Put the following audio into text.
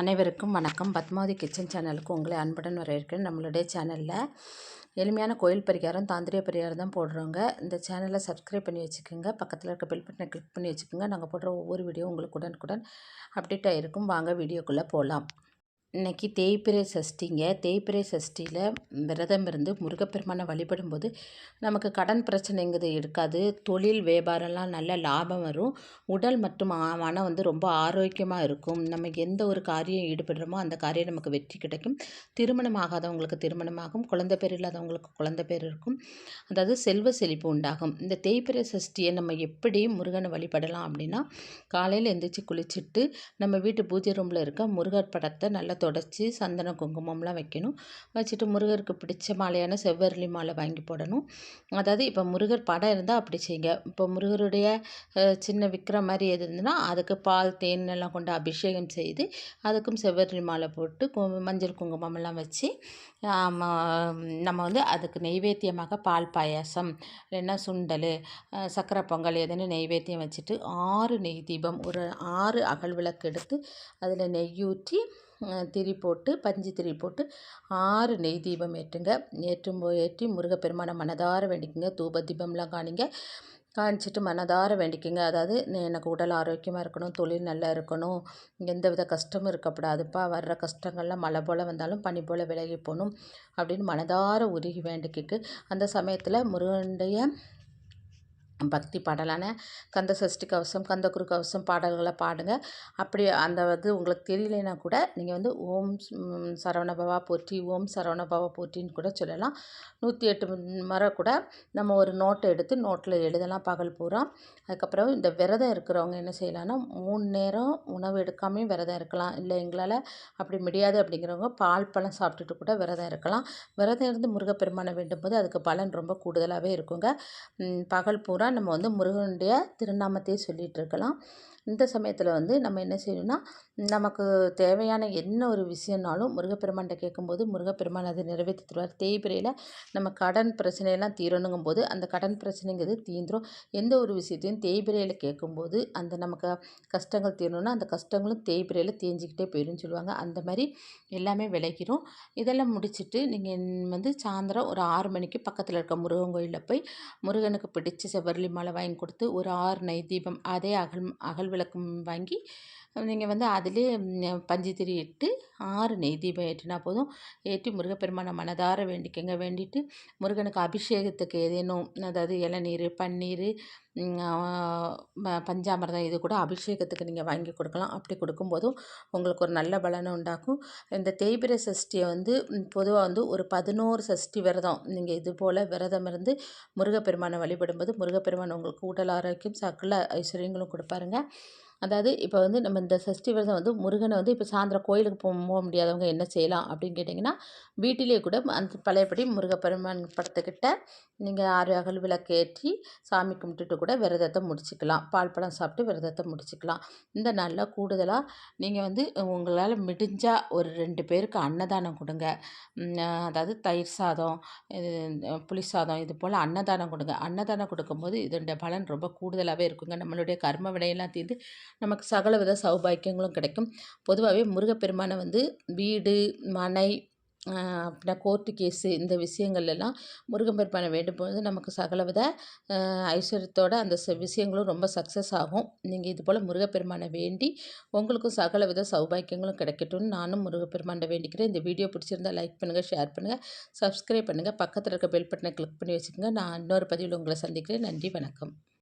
அனைவருக்கும் வணக்கம். பத்மாவதி கிச்சன் சேனலுக்கு உங்களை அன்புடன் வரவேற்கிறேன். நம்மளுடைய சேனலில் எளிமையான கோயில் பரிகாரம், தாந்திரிக பரிகாரம் தான் போடுறோங்க. இந்த சேனலை சப்ஸ்கிரைப் பண்ணி வச்சுக்கோங்க. பக்கத்தில் இருக்க பெல் பட்டனை கிளிக் பண்ணி வச்சுக்கோங்க. நாங்கள் போடுற ஒவ்வொரு வீடியோ உங்களுக்கு உடனுக்குடன் அப்டேட் ஆகிருக்கும். வாங்க வீடியோக்குள்ளே போகலாம். இன்றைக்கி தேய்பிறை சஷ்டிங்க. தேய்பிறை சஷ்டியில் விரதம் இருந்து முருகப்பெருமானை வழிபடும்போது நமக்கு கடன் பிரச்சனைங்கிறது இருக்காது. தொழில் வியாபாரம்லாம் நல்ல லாபம் வரும். உடல் மற்றும் மனம் ரொம்ப ஆரோக்கியமாக இருக்கும். நம்ம எந்த ஒரு காரியம் ஈடுபடுறோமோ அந்த காரியம் நமக்கு வெற்றி கிடைக்கும். திருமணம் ஆகாதவங்களுக்கு திருமணமாகும். குழந்தை பேர் இல்லாதவங்களுக்கு குழந்தை பேர் இருக்கும். அதாவது செல்வ செழிப்பு உண்டாகும். இந்த தேய்பிறை சஷ்டியை நம்ம எப்படி முருகனை வழிபடலாம் அப்படின்னா, காலையில் எழுந்திரிச்சு குளிச்சுட்டு நம்ம வீட்டு பூஜை ரூமில் இருக்க முருகர் படத்தை நல்லா தொடச்சி சந்தன குங்குமம்லாம் வைக்கணும். வச்சுட்டு முருகருக்கு பிடிச்ச மாலையான செவ்வரளி மாலை வாங்கி போடணும். அதாவது இப்போ முருகர் படம் இருந்தால் அப்படி செய்யுங்க. இப்போ முருகருடைய சின்ன விக்கிரம் மாதிரி எது இருந்ததுன்னா அதுக்கு பால் தேன் எல்லாம் கொண்டு அபிஷேகம் செய்து அதுக்கும் செவ்வரளி மாலை போட்டு மஞ்சள் குங்குமம்லாம் வச்சு நம்ம அதுக்கு நெய்வேத்தியமாக பால் பாயாசம் இல்லைன்னா சுண்டல், சக்கரை பொங்கல் எதுன்னு நெய்வேத்தியம் வச்சுட்டு 6 நெய் தீபம், ஒரு 6 அகல் விளக்கு எடுத்து அதில் நெய் ஊற்றி திரி போட்டு பஞ்சு திரி போட்டு 6 நெய் தீபம் ஏற்றுங்க. ஏற்றி முருகப்பெருமானை மனதார வேண்டிக்குங்க. தூப தீபம்லாம் காணிச்சிட்டு மனதார வேண்டிக்குங்க. அதாவது எனக்கு உடல் ஆரோக்கியமாக இருக்கணும், தொழில் நல்லா இருக்கணும், எந்தவித கஷ்டமும் இருக்கக்கூடாதுப்பா, வர்ற கஷ்டங்கள்லாம் மழை போல் வந்தாலும் பனி போல் விலகி போகணும் அப்படின்னு மனதார உருகி வேண்டிக்கிட்டு அந்த சமயத்தில் முருகனுடைய பக்தி பாடலான கந்த சஷ்டி கவசம், கந்தகுரு கவசம் பாடல்களை பாடுங்க. அப்படி அந்த உங்களுக்கு தெரியலைன்னா கூட நீங்கள் ஓம் சரவணபவா போற்றி, ஓம் சரவணபவா போற்றின்னு கூட சொல்லலாம். 108 முறை கூட நம்ம ஒரு நோட்டை எடுத்து நோட்டில் எழுதலாம் பகல் பூரா. அதுக்கப்புறம் இந்த விரதம் இருக்கிறவங்க என்ன செய்யலாம்னா 3 நேரம் உணவு எடுக்காமையும் விரதம் இருக்கலாம். இல்லை எங்களால் அப்படி முடியாது அப்படிங்கிறவங்க பால் பழம் சாப்பிட்டுட்டு கூட விரதம் இருக்கலாம். விரதம் இருந்து முருகப்பெருமானை வேண்டும்போது அதுக்கு பலன் ரொம்ப கூடுதலாகவே இருக்குங்க. பகல் பூரா நம்ம முருகனுடைய திருநாமத்தையே சொல்லிகிட்டு இருக்கலாம். இந்த சமயத்தில் நம்ம என்ன செய்யணும்னா, நமக்கு தேவையான என்ன ஒரு விஷயம்னாலும் முருகப்பெருமான்கிட்ட கேட்கும்போது முருகப்பெருமான் அதை நிறைவேற்றி தருவார். தேய்பிறையில் நம்ம கடன் பிரச்சனையெல்லாம் தீரணுங்கும் போது அந்த கடன் பிரச்சனைங்கிறது தீந்துரும். எந்த ஒரு விஷயத்தையும் தேய்பிறையில் கேட்கும்போது அந்த நமக்கு கஷ்டங்கள் தீரணும்னா அந்த கஷ்டங்களும் தேய்பிறையில் தேஞ்சிக்கிட்டே போயிடும்னு சொல்லுவாங்க. அந்த மாதிரி எல்லாமே விளைக்கிறோம். இதெல்லாம் முடிச்சுட்டு நீங்கள் சாயந்தரம் ஒரு 6 மணிக்கு பக்கத்தில் இருக்க முருகன் கோயிலில் போய் முருகனுக்கு பிடிச்ச செவ்வரளி மாலை வாங்கி கொடுத்து ஒரு 6 நெய் தீபம் அதே அகல் விளக்கும் வாங்கி நீங்கள் அதிலே பஞ்சு திரி இட்டு 6 நெய் தீபம் ஏற்றினா போதும். ஏற்றி முருகப்பெருமானை மனதார வேண்டிக்கங்க. வேண்டிட்டு முருகனுக்கு அபிஷேகத்துக்கு ஏதேனும், அதாவது இளநீர், பன்னீர், பஞ்சாமிர்தம் இது கூட அபிஷேகத்துக்கு நீங்கள் வாங்கி கொடுக்கலாம். அப்படி கொடுக்கும்போதும் உங்களுக்கு ஒரு நல்ல பலனை உண்டாக்கும். இந்த தேய்பிறை சஷ்டியை பொதுவாக ஒரு 11 சஷ்டி விரதம் நீங்கள் இது போல் விரதம் இருந்து முருகப்பெருமானை வழிபடும்போது முருகப்பெருமான் உங்களுக்கு உடல் ஆரோக்கியம் சகல ஐஸ்வர்யங்களும் கொடுப்பாருங்க. அதாவது இப்போ நம்ம இந்த சஷ்டி விரதம் முருகனை இப்போ சாயந்தரம் கோயிலுக்கு போக முடியாதவங்க என்ன செய்யலாம் அப்படின்னு கேட்டிங்கன்னா, வீட்டிலே கூட அந்த பழையபடி முருகப்பெருமான் படத்துக்கிட்ட நீங்கள் 6 அகல் விளக்கு ஏற்றி சாமி கும்பிட்டுட்டு கூட விரதத்தை முடிச்சுக்கலாம். பால் பழம் சாப்பிட்டு விரதத்தை முடிச்சுக்கலாம். இந்த நாளில் கூடுதலாக நீங்கள் உங்களால் முடிஞ்சால் ஒரு 2 பேருக்கு அன்னதானம் கொடுங்க. அதாவது தயிர் சாதம், புளி சாதம் இது போல் அன்னதானம் கொடுங்க. அன்னதானம் கொடுக்கும்போது இதோட பலன் ரொம்ப கூடுதலாகவே இருக்குங்க. நம்மளுடைய கர்ம வினையெல்லாம் தீர்ந்து நமக்கு சகலவித சௌபாக்கியங்களும் கிடைக்கும். பொதுவாகவே முருகப்பெருமானை வீடு, மனை, அப்படின்னா கோர்ட்டு கேஸு இந்த விஷயங்கள்லாம் முருகப்பெருமானை வேண்டும்போது நமக்கு சகலவித ஐஸ்வர்யத்தோட அந்த விஷயங்களும் ரொம்ப சக்ஸஸ் ஆகும். நீங்கள் இது போல் முருகப்பெருமானை வேண்டி உங்களுக்கும் சகலவித சௌபாக்கியங்களும் கிடைக்கட்டும்னு நானும் முருகப்பெருமானை வேண்டிக்கிறேன். இந்த வீடியோ பிடிச்சிருந்தால் லைக் பண்ணுங்கள், ஷேர் பண்ணுங்கள், சப்ஸ்கிரைப் பண்ணுங்கள், பக்கத்தில் இருக்க பெல் பட்டனை கிளிக் பண்ணி வச்சுக்கோங்க. நான் இன்னொரு பதிவில் உங்களை சந்திக்கிறேன். நன்றி, வணக்கம்.